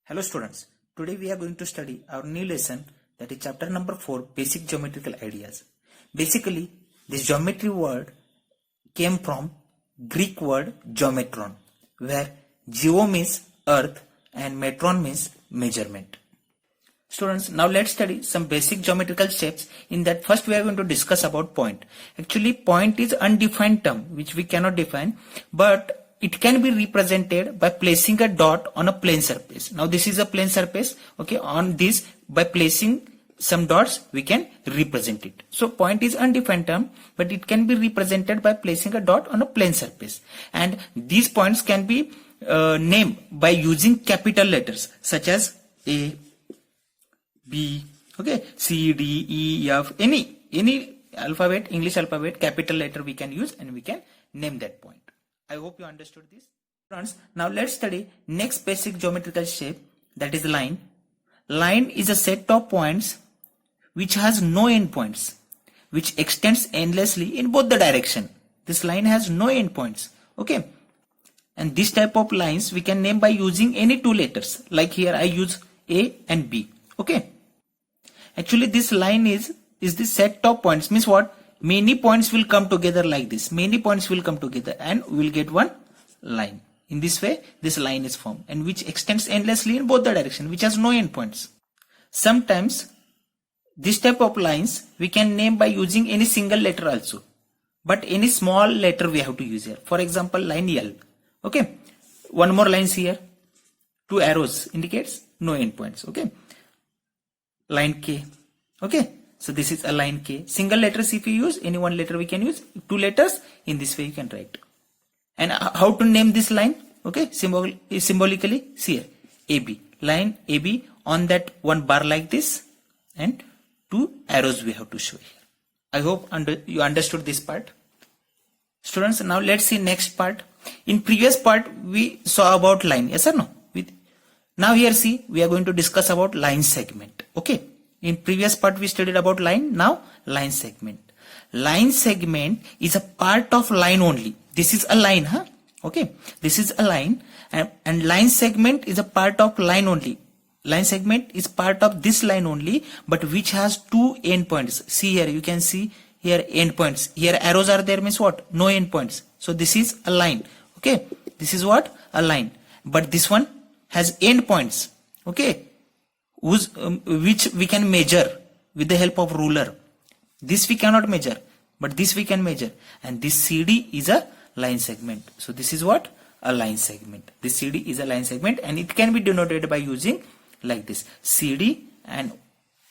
Hello students, today we are going to study our new lesson, that is chapter number 4, basic geometrical ideas. Basically, this geometry word came from Greek word geometron, where geo means earth and metron means measurement. Students, now let's study some basic geometrical shapes. In that, first we are going to discuss about point. Actually, point is undefined term which we cannot define, but it can be represented by placing a dot on a plane surface. Now this is a plane surface. Okay, on this, by placing some dots we can represent it. So point is undefined term, but it can be represented by placing a dot on a plane surface, and these points can be named by using capital letters such as A, B, okay, C, D, E, F, any alphabet, English alphabet, capital letter we can use and we can name that point. I hope you understood this. Friends, now let's study next basic geometrical shape, that is line. Line is a set of points which has no endpoints, which extends endlessly in both the direction. This line has no endpoints. Okay. And this type of lines we can name by using any two letters. Like here I use A and B. Okay. Actually this line is the set of points, means what? Many points will come together like this. Many points will come together and we will get one line. In this way, this line is formed, and which extends endlessly in both the direction, which has no endpoints. Sometimes this type of lines we can name by using any single letter also, but any small letter we have to use here. For example, line L. Okay. One more lines here. Two arrows indicates no endpoints. Okay. Line K. Okay. So this is a line K. Single letters if you use, any one letter we can use. Two letters, in this way you can write. And how to name this line? Okay, symbolically, see here, AB. Line AB on that one bar like this, and two arrows we have to show here. I hope you understood this part. Students, now let's see next part. In previous part, we saw about line, yes or no? Now here see, we are going to discuss about line segment. Okay. In previous part we studied about line, now line segment. Line segment is a part of line only. This is a line, huh? Okay. This is a line, and line segment is a part of line only. Line segment is part of this line only, but which has two endpoints. See here, you can see here endpoints. Here arrows are there, means what? No endpoints. So this is a line. Okay. This is what? A line. But this one has endpoints. Okay. Which we can measure with the help of ruler. This we cannot measure, but this we can measure. And this CD is a line segment. So this is what? A line segment. This CD is a line segment, and it can be denoted by using like this. CD and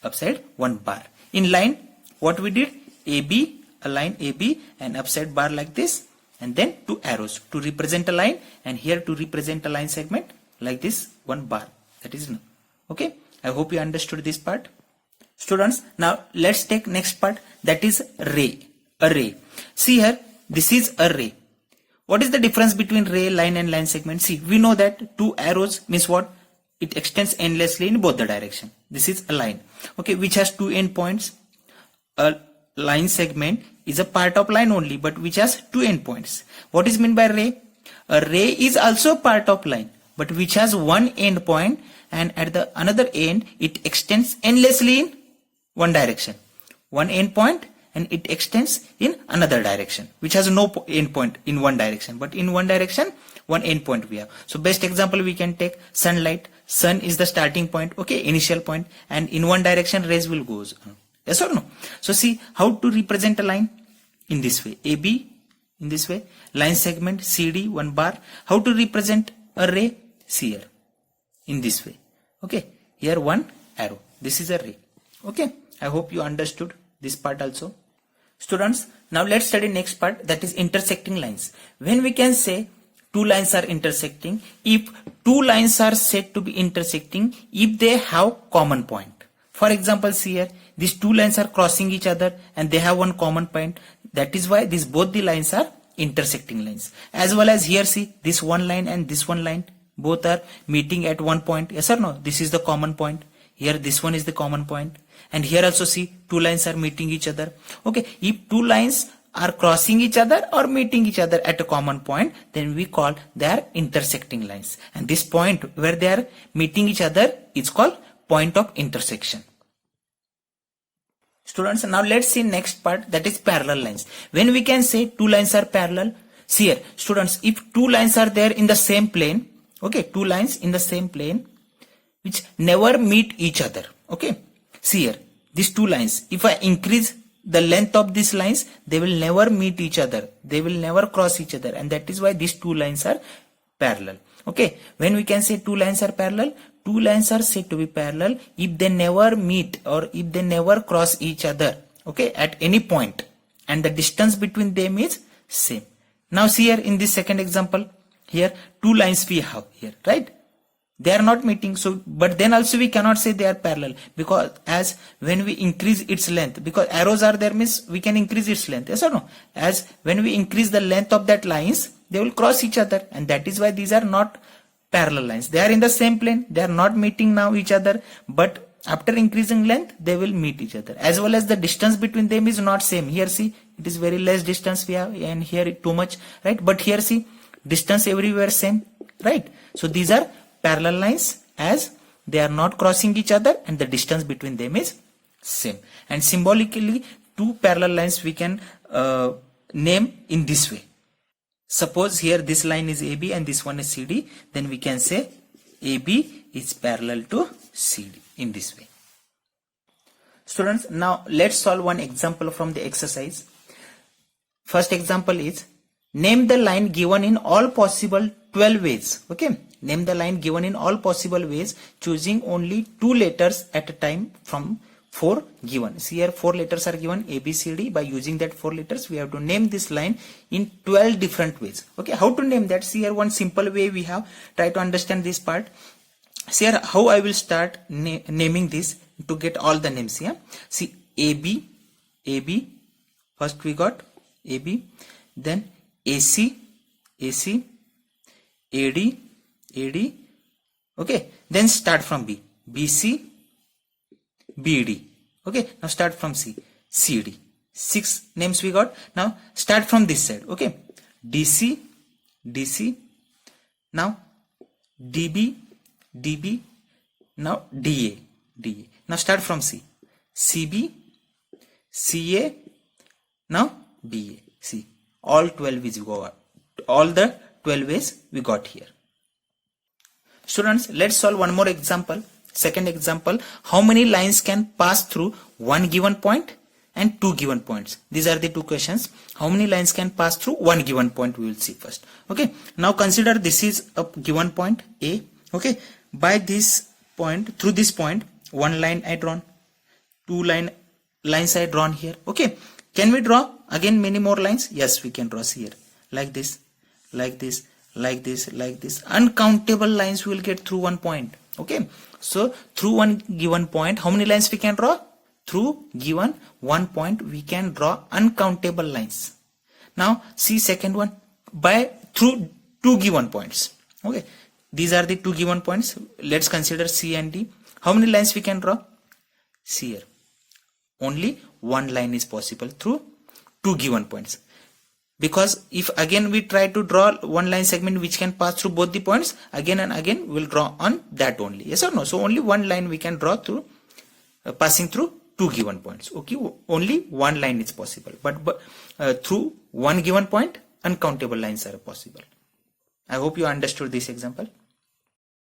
upside one bar. In line, what we did? AB, a line AB, and upside bar like this, and then two arrows to represent a line, and here to represent a line segment like this, one bar. That is no. Okay. I hope you understood this part. Students, now let's take next part, that is ray. A ray. See here, this is a ray. What is the difference between ray, line and line segment? See, we know that two arrows means what? It extends endlessly in both the direction. This is a line. Okay, which has two endpoints. A line segment is a part of line only, but which has two endpoints. What is meant by ray? A ray is also part of line, but which has one endpoint, and at the another end it extends endlessly in one direction. One endpoint, and it extends in another direction, which has no endpoint in one direction, but in one direction one endpoint we have. So best example we can take sunlight. Sun is the starting point, okay, initial point, and in one direction rays will goes. Yes or no? So see how to represent a line in this way. AB in this way, line segment CD one bar. How to represent a ray? See here in this way. Okay, here one arrow. This is a ray. Okay, I hope you understood this part also. Students, now let's study next part, that is intersecting lines. When we can say two lines are intersecting, if two lines are said to be intersecting if they have common point. For example, see here, these two lines are crossing each other and they have one common point. That is why both the lines are intersecting lines. As well as here, see, this one line and this one line, both are meeting at one point. Yes or no? This is the common point. Here this one is the common point. And here also see two lines are meeting each other. Okay. If two lines are crossing each other or meeting each other at a common point, then we call they are intersecting lines. And this point where they are meeting each other is called point of intersection. Students, now let's see next part, that is parallel lines. When we can say two lines are parallel? See here, students, if two lines are there in the same plane, okay, two lines in the same plane which never meet each other, okay. See here, these two lines, if I increase the length of these lines, they will never meet each other. They will never cross each other, and that is why these two lines are parallel. Okay, when we can say two lines are parallel, two lines are said to be parallel if they never meet or if they never cross each other, okay, at any point, and the distance between them is same. Now see here in this second example, here two lines we have here, right? They are not meeting, so but then also we cannot say they are parallel, because as when we increase its length, because arrows are there means we can increase its length, yes or no? As when we increase the length of that lines, they will cross each other, and that is why these are not parallel lines. They are in the same plane, they are not meeting now each other, but after increasing length they will meet each other, as well as the distance between them is not same. Here see, it is very less distance we have, and here it too much, right? But here see, distance everywhere same, right? So these are parallel lines as they are not crossing each other and the distance between them is same. And symbolically, two parallel lines we can name in this way. Suppose here this line is AB and this one is CD, then we can say AB is parallel to CD in this way. Students, now let's solve one example from the exercise. First example is, name the line given in all possible 12 ways. Okay, name the line given in all possible ways, choosing only two letters at a time from 4 given. See here 4 letters are given, A, B, C, D. By using that 4 letters, we have to name this line in 12 different ways. Okay, how to name that? See here one simple way we have. Try to understand this part. See here how I will start naming this to get all the names here. See, AB, AB. First we got AB. Then AC, AC. AD, AD. Okay, then start from B. BC, BD. Okay, now start from C. CD. 6 names we got. Now start from this side. Okay, DC, DC. Now DB, DB. Now DA, DA. Now start from C. CB, CA. Now BA. See, all 12 is got. All the 12 ways we got here. Students, let's solve one more example. Second example, how many lines can pass through one given point and two given points? These are the two questions. How many lines can pass through one given point, we will see first. Okay, now consider this is a given point A. Okay, by this point, through this point, one line I drawn, two lines I drawn here. Okay, can we draw again many more lines? Yes, we can draw here like this, like this, like this, like this. Uncountable lines we will get through one point. Okay, so through one given point, how many lines we can draw? Through given one point we can draw uncountable lines. Now see second one, by through two given points. Okay, these are the two given points. Let's consider C and D. How many lines we can draw? See here, only one line is possible through two given points. Because if again we try to draw one line segment which can pass through both the points, again and again we will draw on that only. Yes or no? So only one line we can draw through passing through two given points. Okay, only one line is possible. But through one given point, uncountable lines are possible. I hope you understood this example.